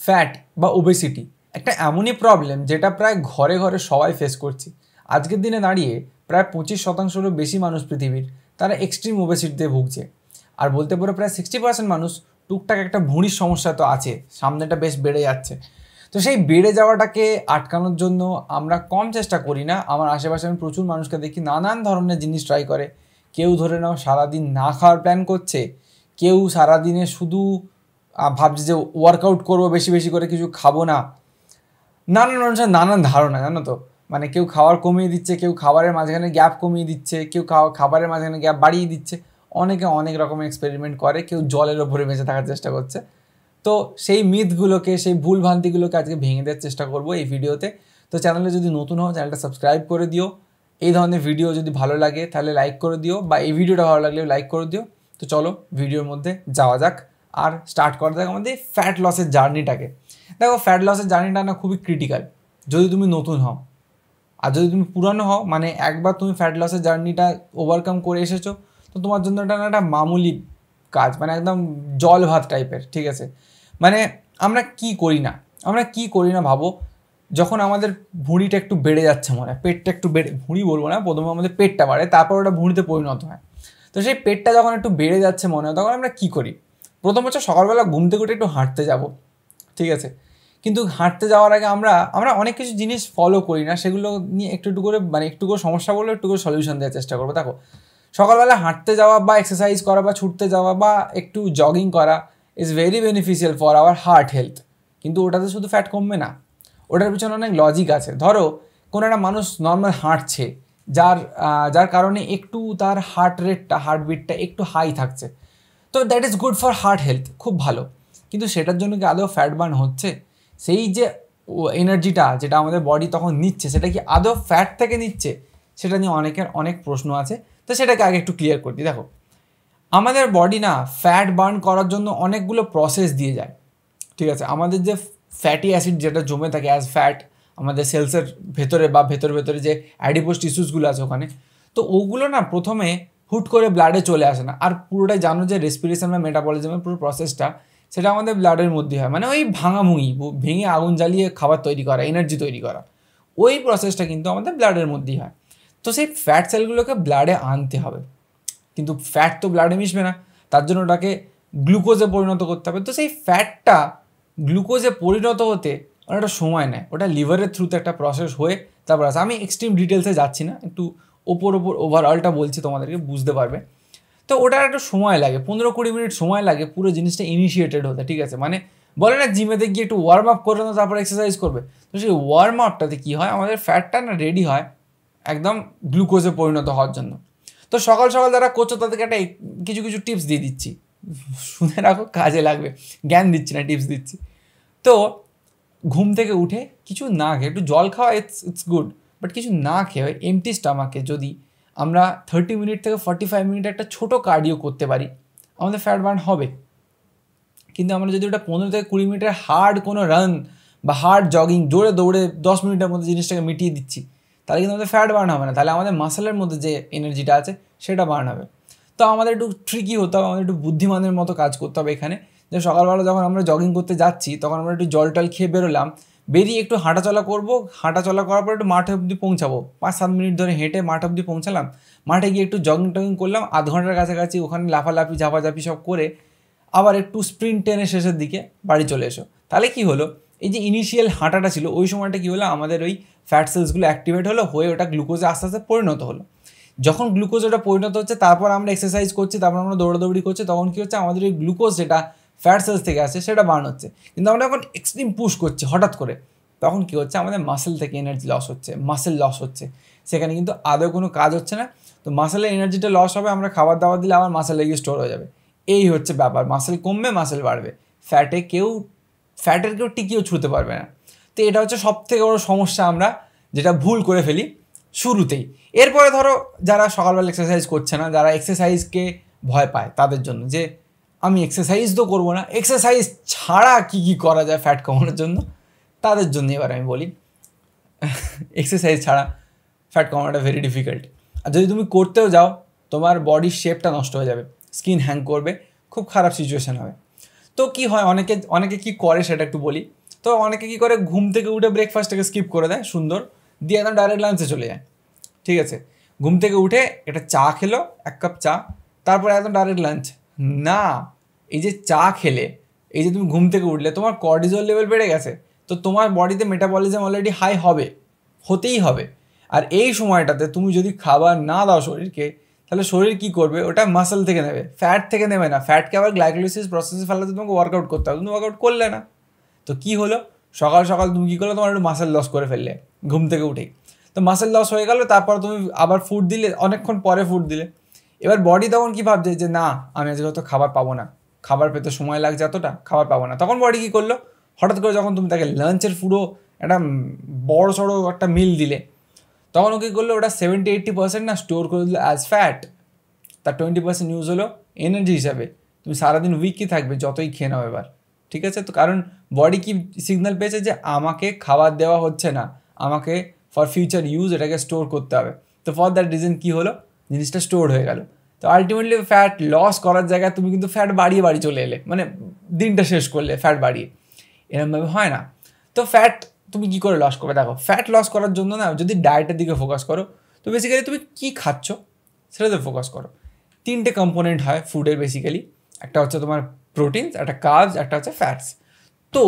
Fat বা obesity একটা এমনই প্রবলেম যেটা প্রায় ঘরে ঘরে সবাই ফেস করছি। আজকের দিনে দাঁড়িয়ে প্রায় 25%-রও বেশি মানুষ পৃথিবীর তারা এক্সট্রিম ওবেসিটিতে ভুগছে। আর বলতে পারো প্রায় 60% মানুষ টুকটাক একটা ভুঁড়ির সমস্যা তো আছে, সামনেটা বেশ বেড়ে যাচ্ছে। তো সেই বেড়ে যাওয়াটাকে আটকানোর জন্য আমরা কম চেষ্টা করি না। আমার আশেপাশে আমি প্রচুর মানুষকে দেখি নানান ধরনের জিনিস ট্রাই করে। কেউ ধরে নাও সারাদিন না খাওয়ার প্ল্যান করছে, কেউ সারাদিনে শুধু ভাবছে যে ওয়ার্কআউট করবো, বেশি বেশি করে কিছু খাবো না। নানান মানুষের নানান ধারণা, জানো তো, মানে কেউ খাবার কমিয়ে দিচ্ছে, কেউ খাবারের মাঝখানে গ্যাপ কমিয়ে দিচ্ছে, কেউ খাবারের মাঝখানে গ্যাপ বাড়িয়ে দিচ্ছে। অনেকে অনেক রকমের এক্সপেরিমেন্ট করে, কেউ জলের ওপরে বেঁচে থাকার চেষ্টা করছে। তো সেই মিথগুলোকে, সেই ভুল ভ্রান্তিগুলোকে আজকে ভেঙে দেওয়ার চেষ্টা করবো এই ভিডিওতে। তো চ্যানেলে যদি নতুন হও চ্যানেলটা সাবস্ক্রাইব করে দিও। এই ধরনের ভিডিও যদি ভালো লাগে তাহলে লাইক করে দিও, বা এই ভিডিওটা ভালো লাগলেও লাইক করে দিও। তো চলো ভিডিওর মধ্যে যাওয়া যাক আর স্টার্ট করা যাক আমাদের ফ্যাট লসের জার্নিটাকে। দেখো, ফ্যাট লসের জার্নিটা না খুবই ক্রিটিক্যাল যদি তুমি নতুন হও। আর যদি তুমি পুরানো হও, মানে একবার তুমি ফ্যাট লসের জার্নিটা ওভারকাম করে এসেছো, তো তোমার জন্য এটা না একটা মামুলি কাজ, মানে একদম জল ভাত টাইপের, ঠিক আছে। মানে আমরা কি করি না ভাবো, যখন আমাদের ভুঁড়িটা একটু বেড়ে যাচ্ছে, মনে হয় পেটটা একটু বেড়ে, ভুঁড়ি বলবো না, প্রথমে আমাদের পেটটা বাড়ে, তারপর ওটা ভুঁড়িতে পরিণত হয়। তো সেই পেটটা যখন একটু বেড়ে যাচ্ছে মনে হয়, তখন আমরা কী করি? প্রথম হচ্ছে সকালবেলা ঘুম থেকে উঠে একটু হাঁটতে যাব, ঠিক আছে। কিন্তু হাঁটতে যাওয়ার আগে আমরা অনেক কিছু জিনিস ফলো করি না, সেগুলো নিয়ে একটু করে, মানে একটু করে সমস্যা বললে একটু করে সলিউশন দেওয়ার চেষ্টা করবো। দেখো, সকালবেলা হাঁটতে যাওয়া বা এক্সারসাইজ করা বা ছুটতে যাওয়া বা একটু জগিং করা is very beneficial for our heart health. কিন্তু ওটাতে শুধু ফ্যাট কমবে না, ওটার পিছনে অনেক লজিক আছে। ধরো কোনো একটা মানুষ নর্মাল হাঁটছে, যার কারণে একটু তার হার্টবিটটা একটু হাই থাকছে, তো that is good for heart health, খুব ভালো। কিন্তু সেটার জন্য কি আদৌ ফ্যাট বার্ন হচ্ছে? সেই যে এনার্জিটা যেটা আমাদের বডি তখন নিচ্ছে, সেটা কি আদৌ ফ্যাট থেকে নিচ্ছে? সেটা নিয়ে অনেকের অনেক প্রশ্ন আছে। তো সেটাকে আগে একটু ক্লিয়ার করে দিই। দেখো, আমাদের বডি না ফ্যাট বার্ন করার জন্য অনেকগুলো প্রসেস দিয়ে যায়, ঠিক আছে। আমাদের যে ফ্যাটি অ্যাসিড যেটা জমে থাকে অ্যাজ ফ্যাট আমাদের সেলসের ভেতরে বা ভেতরে যে অ্যাডিপোজ টিস্যুসগুলো আছে ওখানে, তো ওগুলো না প্রথমে হুট করে ব্লাডে চলে আসে না। আর পুরোটাই জানো যে রেসপিরেশন বা মেটাবলিজমের পুরো প্রসেসটা সেটা আমাদের ব্লাডের মধ্যে হয়, মানে ওই ভেঙে আগুন জ্বালিয়ে খাবার তৈরি করা, এনার্জি তৈরি করা, ওই প্রসেসটা কিন্তু আমাদের ব্লাডের মধ্যেই হয়। তো সেই ফ্যাট সেলগুলোকে ব্লাডে আনতে হবে, কিন্তু ফ্যাট তো ব্লাডে মিশবে না, তার জন্য ওটাকে গ্লুকোজে পরিণত করতে হবে। তো সেই ফ্যাটটা গ্লুকোজে পরিণত হতে অনেকটা সময় নেয়, ওটা লিভারের থ্রুতে একটা প্রসেস হয়ে তারপর আসে। আমি এক্সট্রিম ডিটেলসে যাচ্ছি না, একটু ওপর ওভারঅলটা বলছি, তোমাদেরকে বুঝতে পারবে। তো ওটার একটা সময় লাগে, 15-20 মিনিট সময় লাগে পুরো জিনিসটা ইনিশিয়েটেড হতে, ঠিক আছে। মানে বলে না জিমেতে গিয়ে একটু ওয়ার্ম আপ করে না তারপর এক্সারসাইজ করবে, তো সেই ওয়ার্ম আপটাতে কী হয়, আমাদের ফ্যাটটা না রেডি হয় একদম গ্লুকোজে পরিণত হওয়ার জন্য। তো সকাল সকাল যারা করছো তাদেরকে একটা কিছু কিছু টিপস দিয়ে দিচ্ছি, শুনে রাখো, কাজে লাগবে। জ্ঞান দিচ্ছি না, টিপস দিচ্ছি। তো ঘুম থেকে উঠে কিছু না খেয়ে, একটু জল খাওয়া ইটস গুড, বাট কিছু না খেয়ে এমটি স্টামাকে যদি আমরা 30 মিনিট থেকে 45 মিনিট একটা ছোটো কার্ডিও করতে পারি, আমাদের ফ্যাট বার্ন হবে। কিন্তু আমরা যদি ওটা 15 থেকে 20 মিনিটের হার্ড কোনো রান বা হার্ড জগিং, জোরে দৌড়ে 10 মিনিটের মধ্যে জিনিসটাকে মিটিয়ে দিচ্ছি, তাহলে কিন্তু আমাদের ফ্যাট বার্ন হবে না, তাহলে আমাদের মাসেলের মধ্যে যে এনার্জিটা আছে সেটা বার্ন হবে। তো আমাদের একটু ট্রিকি হতে হবে, আমাদের একটু বুদ্ধিমানের মতো কাজ করতে হবে এখানে। যে সকালবেলা যখন আমরা জগিং করতে যাচ্ছি তখন আমরা একটু জল টল খেয়ে বেরোলাম, বেরিয়ে একটু হাঁটাচলা করবো, হাঁটাচলা করার পর একটু মাঠে অবধি পৌঁছাবো, 5-7 মিনিট ধরে হেঁটে মাঠ অবধি পৌঁছালাম, মাঠে গিয়ে একটু জগিং টগিং করলাম আধ ঘন্টার কাছাকাছি, ওখানে লাফালাফি ঝাপাঝাপি সব করে আবার একটু স্প্রিন্ট টেনে শেষের দিকে বাড়ি চলে এসো। তাহলে কি হলো, এই যে ইনিশিয়াল হাঁটাটা ছিল ওই সময়টা কী হলো, আমাদের ওই ফ্যাট সেলসগুলো অ্যাক্টিভেট হলো, হয়ে ওটা গ্লুকোজে আস্তে আস্তে পরিণত হলো। যখন গ্লুকোজ ওটা পরিণত হচ্ছে, তারপর আমরা এক্সারসাইজ করছি, তারপর আমরা দৌড়াদৌড়ি করছি, তখন কী হচ্ছে, আমাদের ওই গ্লুকোজ যেটা ফ্যাট সেলস থেকে আসে সেটা বার্ন হচ্ছে। কিন্তু আমরা যখন এক্সট্রিম পুশ করছি হঠাৎ করে, তখন কী হচ্ছে, আমাদের মাসেল থেকে এনার্জি লস হচ্ছে, মাসেল লস হচ্ছে, সেখানে কিন্তু আদৌ কোনো কাজ হচ্ছে না। তো মাসেলের এনার্জিটা লস হবে, আমরা খাবার দাবার দিলে আবার মাসেল গিয়ে স্টোর হয়ে যাবে। এই হচ্ছে ব্যাপার, মাসেল কমবে, মাসেল বাড়বে, ফ্যাটের কেউ টিকিয়েও ছুঁতে পারবে না। তো এটা হচ্ছে সবথেকে বড় সমস্যা আমরা যেটা ভুল করে ফেলি শুরুতেই। এরপরে ধরো যারা সকালবেলা এক্সারসাইজ করছে না, যারা এক্সারসাইজকে ভয় পায় তাদের জন্য, যে আমি এক্সারসাইজ তো করবো না, এক্সারসাইজ ছাড়া কী কী করা যায় ফ্যাট কমানোর জন্য, তাদের জন্য এবার আমি বলি এক্সারসাইজ ছাড়া ফ্যাট কমানোটা ভেরি ডিফিকাল্ট। আর যদি তুমি করতেও যাও, তোমার বডির শেপটা নষ্ট হয়ে যাবে, স্কিন হ্যাং করবে, খুব খারাপ সিচুয়েশান হবে। তো কি হয়, অনেকে অনেকে কি করে সেটা একটু বলি। তো অনেকে কি করে, ঘুম থেকে উঠে ব্রেকফাস্টটাকে স্কিপ করে দেয় সুন্দর, দিয়ে একদম ডাইরেক্ট লাঞ্চে চলে যায়। ঠিক আছে, ঘুম থেকে উঠে একটা চা খেলো, 1 কাপ চা, তারপরে একদম ডাইরেক্ট লাঞ্চ। না, এই যে চা খেলে, এই যে তুমি ঘুম থেকে উঠলে, তোমার কর্টিজল লেভেল বেড়ে গেছে, তো তোমার বডিতে মেটাবলিজম অলরেডি হাই হবে, হতেই হবে। আর এই সময়টাতে তুমি যদি খাবার না দাও শরীরকে, তাহলে শরীর কি করবে, ওটা মাসল থেকে নেবে, ফ্যাট থেকে নেবে না। ফ্যাটকে আবার গ্লাইকোলিসিস প্রসেসে ফেলাতে তোমাকে ওয়ার্কআউট করতে হবে, তুমি ওয়ার্কআউট করলে না। তো কি হলো, সকাল সকাল তুমি কী করলে, তোমার একটু মাসেল লস করে ফেললে ঘুম থেকে উঠেই। তো মাসেল লস হয়ে গেল, তারপর তুমি আবার ফুড দিলে, অনেকক্ষণ পরে ফুড দিলে। এবার বডি তখন কী ভাবছে যে না, আমি আজকে হয়তো খাবার পাবো না, খাবার পেতে সময় লাগছে এতটা, খাবার পাবো না। তখন বডি কী করলো, হঠাৎ করে যখন তুমি তাকে লাঞ্চের পুরো একটা বড় সড়ো একটা মিল দিলে, তখন ও কী করলো, ওটা 70-80% না স্টোর করে দিল অ্যাজ ফ্যাট। তার 20% ইউজ হলো এনার্জি হিসাবে। তুমি সারাদিন উইকই থাকবে যতই খেয়ে নাও এবার। ঠিক আছে, তো কারণ বডি কি সিগন্যাল পেয়েছে যে আমাকে খাবার দেওয়া হচ্ছে না, আমাকে ফর ফিউচার ইউজ এটাকে স্টোর করতে হবে। তো ফর দ্যাট রিজন কী হলো, জিনিসটা স্টোর হয়ে গেল। তো আলটিমেটলি ফ্যাট লস করার জায়গায় তুমি কিন্তু ফ্যাট বাড়িয়ে বাড়ি চলে এলে, মানে দিনটা শেষ করলে ফ্যাট বাড়িয়ে। এরকমভাবে হয় না। তো ফ্যাট তুমি কী করে লস করবে, দেখো ফ্যাট লস করার জন্য না, যদি ডায়েটের দিকে ফোকাস করো, তো বেসিক্যালি তুমি কী খাচ্ছ সেটাতে ফোকাস করো। 3টে কম্পোনেন্ট হয় ফুডের বেসিক্যালি, একটা হচ্ছে তোমার প্রোটিনস, একটা কার্বস, একটা হচ্ছে ফ্যাটস। তো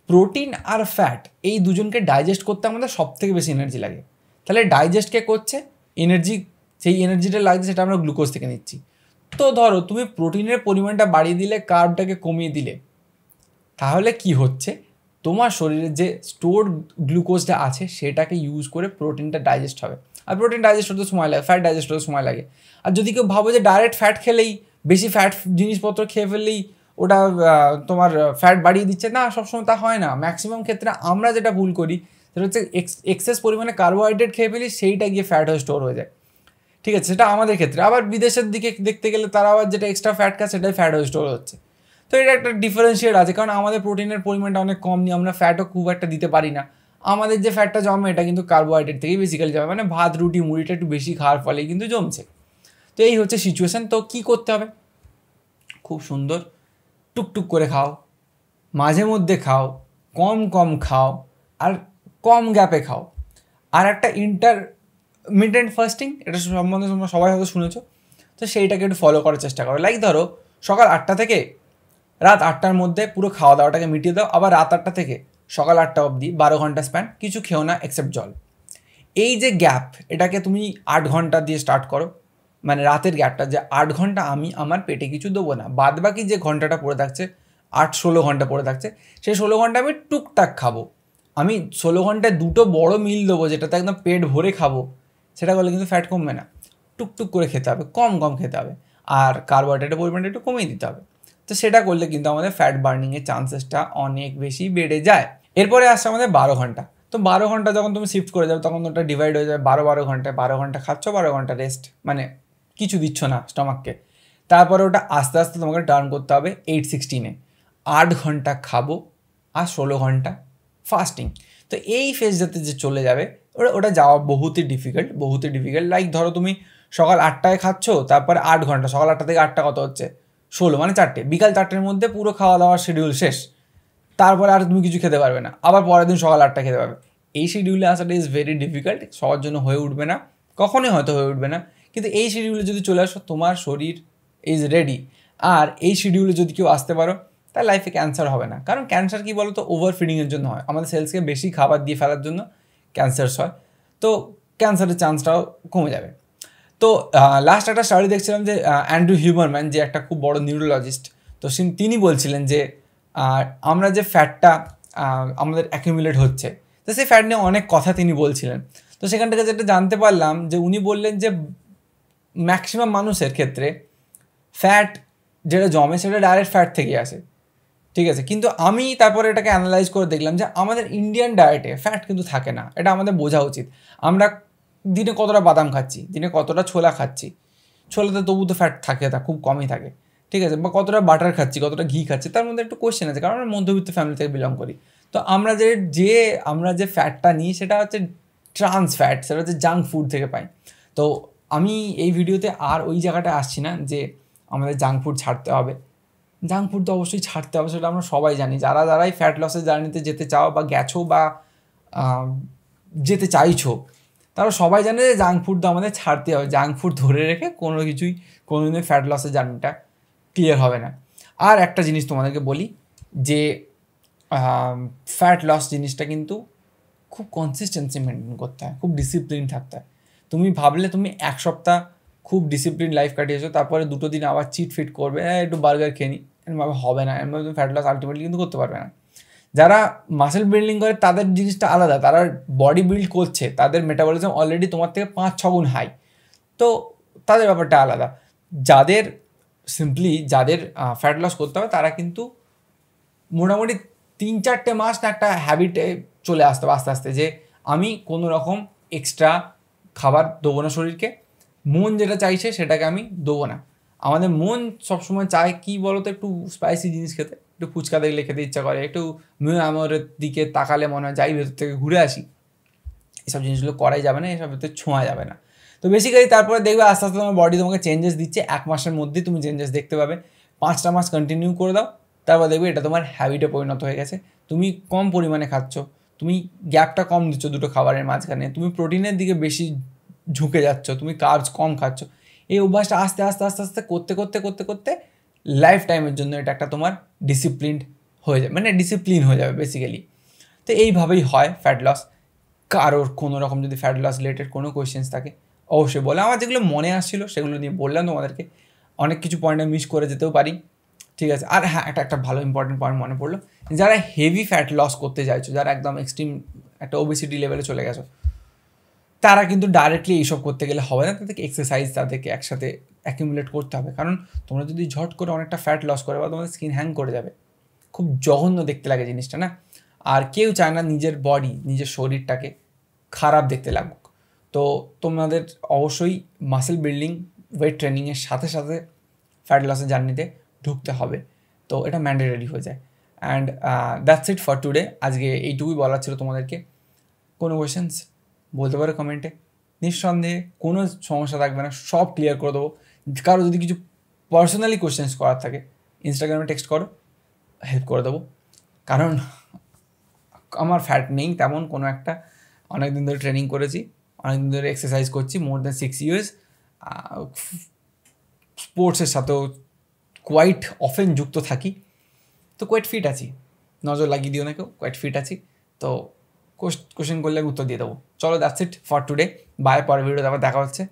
প্রোটিন আর ফ্যাট এই দুজনকে ডাইজেস্ট করতে আমাদের সবথেকে বেশি এনার্জি লাগে। তাহলে ডাইজেস্ট কে করছে, এনার্জি, সেই এনার্জিটা লাগছে সেটা আমরা গ্লুকোজ থেকে নিচ্ছি। তো ধরো তুমি প্রোটিনের পরিমাণটা বাড়িয়ে দিলে, কার্বটাকে কমিয়ে দিলে, তাহলে কি হচ্ছে, তোমার শরীরে যে স্টোরড গ্লুকোজটা আছে সেটাকে ইউজ করে প্রোটিনটা ডাইজেস্ট হবে। আর প্রোটিন ডাইজেস্ট হতে সময় লাগে, ফ্যাট ডাইজেস্ট হতে সময় লাগে। আর যদি কেউ ভাবো যে ডাইরেক্ট ফ্যাট খেলেই, বেশি ফ্যাট জিনিসপত্র খেয়ে ফেললেই ওটা তোমার ফ্যাট বাড়িয়ে দিচ্ছে, না, সবসময় তা হয় না। ম্যাক্সিমাম ক্ষেত্রে আমরা যেটা ভুল করি সেটা হচ্ছে এক্সেস পরিমাণে কার্বোহাইড্রেট খেয়ে ফেলি, সেইটা গিয়ে ফ্যাট হয়ে স্টোর হয়ে যায়। ঠিক আছে, সেটা আমাদের ক্ষেত্রে। আবার বিদেশের দিকে দেখতে গেলে তারা আবার যেটা এক্সট্রা ফ্যাট খায় সেটাই ফ্যাট হয়ে স্টোর হচ্ছে। তো এটা একটা ডিফারেন্সিয়েট আছে, কারণ আমাদের প্রোটিনের পরিমাণটা অনেক কম নিয়ে আমরা ফ্যাটও খুব একটা দিতে পারি না। আমাদের যে ফ্যাটটা জমে এটা কিন্তু কার্বোহাইড্রেট থেকেই বেসিক্যালি জমে, মানে ভাত রুটি মুড়িটা একটু বেশি খাওয়ার ফলেই কিন্তু জমছে। তো এই হচ্ছে সিচুয়েশান। তো কী করতে হবে, খুব সুন্দর টুকটুক করে খাও, মাঝে মধ্যে খাও, কম কম খাও, আর কম গ্যাপে খাও। আর একটা ইন্টারমিডিয়েন্ট ফাস্টিং, এটা সম্বন্ধে তোমরা সবাই হয়তো শুনেছো, তো সেইটাকে একটু ফলো করার চেষ্টা করো। লাইক ধরো সকাল 8টা থেকে রাত 8টার মধ্যে পুরো খাওয়া দাওয়াটাকে মিটিয়ে দাও, আবার রাত 8টা থেকে সকাল 8টা অবধি 12 ঘন্টা স্প্যান কিছু খেও না এক্সেপ্ট জল। এই যে গ্যাপ, এটাকে তুমি 8 ঘন্টা দিয়ে স্টার্ট করো, মানে রাতের গ্যাপটা, যে 8 ঘন্টা আমি আমার পেটে কিছু দেবো না, বাদ বাকি যে ঘন্টাটা পড়ে থাকছে, 8-16 ঘন্টা পড়ে থাকছে, সেই 16 ঘন্টা আমি টুকটাক খাবো। আমি 16 ঘন্টায় 2টো বড় মিল দেবো যেটাতে একদম পেট ভরে খাবো, সেটা করলে কিন্তু ফ্যাট কমবে না। টুকটুক করে খেতে হবে, কম কম খেতে হবে, আর কার্বোহাইড্রেটের পরিমাণটা একটু কমিয়ে দিতে হবে। তো সেটা করলে কিন্তু আমাদের ফ্যাট বার্নিংয়ের চান্সেসটা অনেক বেশি বেড়ে যায়। এরপরে আসছে আমাদের 12 ঘন্টা। তো 12 ঘন্টা যখন তুমি শিফট করে যাবে, তখন ওটা ডিভাইড হয়ে যাবে 12 ঘন্টায়। 12 ঘন্টা খাচ্ছ, 12 ঘন্টা রেস্ট, মানে কিছু দিচ্ছ না স্টমাককে। তারপরে ওটা আস্তে আস্তে তোমাকে টার্ন করতে হবে 8-16-এ, 8 ঘন্টা খাবো আর 16 ঘন্টা ফাস্টিং। তো এই ফেজটাতে যে চলে যাবে, ওটা যাওয়া বহুতই ডিফিকাল্ট, বহুতই ডিফিকাল্ট। লাইক ধরো তুমি সকাল 8টায় খাচ্ছ, তারপরে 8 ঘন্টা, সকাল 8টা থেকে 8টা কত হচ্ছে, 16, মানে 4টে, বিকাল 4টের মধ্যে পুরো খাওয়া দাওয়ার শিডিউল শেষ। তারপরে আর তুমি কিছু খেতে পারবে না, আবার পরের দিন সকাল 8টা খেতে পারবে। এই শিডিউলে আসাটা ইজ ভেরি ডিফিকাল্ট, সবার জন্য হয়ে উঠবে না, কখনোই হয়তো হয়ে উঠবে না। কিন্তু এই শিডিউলে যদি চলে আসো, তোমার শরীর ইজ রেডি। আর এই শিডিউলে যদি কেউ আসতে পারো, তার লাইফে ক্যান্সার হবে না। কারণ ক্যান্সার কী বলো তো, ওভার ফিডিংয়ের জন্য হয়, আমাদের সেলসকে বেশি খাবার দিয়ে ফেলার জন্য ক্যান্সার হয়। তো ক্যান্সারের চান্সটাও কমে যাবে। তো লাস্ট একটা স্টাডি দেখছিলাম যে অ্যান্ড্রু হিউবারম্যান, যে একটা খুব বড় নিউরোলজিস্ট, তো তিনি বলছিলেন যে আমরা যে ফ্যাটটা আমাদের অ্যাকিউমুলেট হচ্ছে, তো সেই ফ্যাট নিয়ে অনেক কথা তিনি বলছিলেন। তো সেখান থেকে যেটা জানতে পারলাম, যে উনি বললেন যে ম্যাক্সিমাম মানুষের ক্ষেত্রে ফ্যাট যেটা জমে সেটা ডাইরেক্ট ফ্যাট থেকে আসে। ঠিক আছে, কিন্তু আমি তারপরে এটাকে অ্যানালাইজ করে দেখলাম যে আমাদের ইন্ডিয়ান ডায়েটে ফ্যাট কিন্তু থাকে না। এটা আমাদের বোঝা উচিত। আমরা দিনে কতটা বাদাম খাচ্ছি, দিনে কতটা ছোলা খাচ্ছি, ছোলাতে তবু তো ফ্যাট থাকে, তা খুব কমই থাকে। ঠিক আছে, বা কতটা বাটার খাচ্ছি, কতটা ঘি খাচ্ছি, তার মধ্যে একটু কোয়েশ্চেন আছে, কারণ আমরা মধ্যবিত্ত ফ্যামিলি থেকে বিলং করি। তো আমরা যে ফ্যাটটা নিই সেটা হচ্ছে ট্রান্স ফ্যাট, সেটা হচ্ছে জাঙ্ক ফুড থেকে পাই। তো আমি এই ভিডিওতে আর ওই জায়গাটা আসছি না যে আমাদের জাঙ্ক ফুড ছাড়তে হবে, জাঙ্ক ফুড তো অবশ্যই ছাড়তে হবে, সেটা আমরা সবাই জানি। যারাই ফ্যাট লসের জার্নিতে যেতে চাও বা গেছো বা যেতে চাইছো, তারা সবাই জানে যে জাঙ্ক ফুড তো আমাদের ছাড়তে হবে। জাঙ্ক ফুড ধরে রেখে কোনো কিছুই কোনোদিনই ফ্যাট লসের জার্নিটা ক্লিয়ার হবে না। আর একটা জিনিস তোমাদেরকে বলি যে ফ্যাট লস জিনিসটা কিন্তু খুব কনসিস্টেন্সি মেনটেন করতে হয়, খুব ডিসিপ্লিন থাকতে হয়। তুমি ভাবলে তুমি এক সপ্তাহ খুব ডিসিপ্লিন লাইফ কাটিয়েছো, তারপরে 2 দিন আবার চিট ফিট করবে, একটু বার্গার খেয়ে নিই, এরমভাবে হবে না। এরমভাবে তুমি ফ্যাট লস আলটিমেটলি কিন্তু করতে পারবে না। যারা মাসেল বিল্ডিং করে তাদের জিনিসটা আলাদা, তারা বডি বিল্ড করছে, তাদের মেটাবলিজম অলরেডি তোমার থেকে 5-6 গুণ হাই, তো তাদের ব্যাপারটা আলাদা। যাদের ফ্যাট লস করতে হবে তারা কিন্তু মোটামুটি 3-4 মাস না একটা হ্যাবিটে চলে আসতে হবে আস্তে আস্তে, যে আমি কোনো রকম এক্সট্রা খাবার দেবো না শরীরকে, মন যেটা চাইছে সেটাকে আমি দেবো না। আমাদের মন সবসময় চায় কি বলো তো, একটু স্পাইসি জিনিস খেতে, একটু ফুচকা দেখলে খেতে ইচ্ছা করে, একটু মিয়ামরের দিকে তাকালে মনে হয় যাই ভেতর থেকে ঘুরে আসি। এসব জিনিসগুলো করাই যাবে না, এসব ভেতরে ছোঁয়া যাবে না। তো বেসিক্যালি তারপরে দেখবে আস্তে আস্তে তোমার বডি তোমাকে চেঞ্জেস দিচ্ছে, 1 মাসের মধ্যেই তুমি চেঞ্জেস দেখতে পাবে। 5টা মাস কন্টিনিউ করে দাও, তারপর দেখবে এটা তোমার হ্যাবিটে পরিণত হয়ে গেছে। তুমি কম পরিমাণে খাচ্ছ, তুমি গ্যাপটা কম দিচ্ছ দুটো খাবারের মাঝখানে, তুমি প্রোটিনের দিকে বেশি ঝুঁকে যাচ্ছ, তুমি কার্বস কম খাচ্ছ। এই অভ্যাসটা আস্তে আস্তে আস্তে আস্তে করতে করতে করতে করতে লাইফ টাইমের জন্য এটা একটা তোমার ডিসিপ্লিন হয়ে যাবে, মানে ডিসিপ্লিন হয়ে যাবে বেসিক্যালি। তো এইভাবেই হয় ফ্যাট লস। কারোর কোনো রকম যদি ফ্যাট লস রিলেটেড কোনো কোয়েশ্চেন্স থাকে অবশ্যই বলে। আমার যেগুলো মনে আসছিলো সেগুলো নিয়ে বললাম তোমাদেরকে, অনেক কিছু পয়েন্ট আমি মিস করে যেতেও পারি, ঠিক আছে। আর হ্যাঁ, একটা ভালো ইম্পর্টেন্ট পয়েন্ট মনে পড়লো, যারা হেভি ফ্যাট লস করতে চাইছো, যারা একদম এক্সট্রিম একটা ওবেসিটি লেভেলে চলে গেছো, তারা কিন্তু ডাইরেক্টলি এইসব করতে গেলে হবে না, তাদেরকে এক্সারসাইজ তাদেরকে একসাথে অ্যাকিউমুলেট করতে হবে। কারণ তোমরা যদি ঝট করে অনেকটা ফ্যাট লস করে বা তোমাদের স্কিন হ্যাং করে যাবে, খুব জঘন্য দেখতে লাগে জিনিসটা না। আর কেউ চায় না নিজের বডি, নিজের শরীরটাকে খারাপ দেখতে লাগুক। তো তোমাদের অবশ্যই মাসেল বিল্ডিং ওয়েট ট্রেনিংয়ের সাথে সাথে ফ্যাট লসের জার্নিতে ঢুকতে হবে, তো এটা ম্যান্ডেটরি হয়ে যায়। And that's it for today. আজকে এইটুকুই বলার ছিল তোমাদেরকে। কোনো কোয়েশ্চেন্স বলতে পারো কমেন্টে, নিঃসন্দেহে কোনো সমস্যা থাকবে না, সব ক্লিয়ার করে দেবো। কারো যদি কিছু পার্সোনালি কোয়েশ্চেন্স করার থাকে ইনস্টাগ্রামে টেক্সট করো, হেল্প করে দেবো। কারণ আমার ফ্যাট নেই তেমন কোনো একটা, অনেক দিন ধরে ট্রেনিং করেছি, অনেক দিন ধরে এক্সারসাইজ করছি, মোর দ্যান 6 years। স্পোর্টসের সাথেও কোয়াইট অফেন যুক্ত থাকি, তো কোয়াইট ফিট আছি, নজর লাগিয়ে দিও না কেউ, কোয়াইট ফিট আছি। তো কোশ্চেন করলে উত্তর দিয়ে দেবো। চলো that's it for today, bye. পরের ভিডিওতে আবার দেখা হচ্ছে।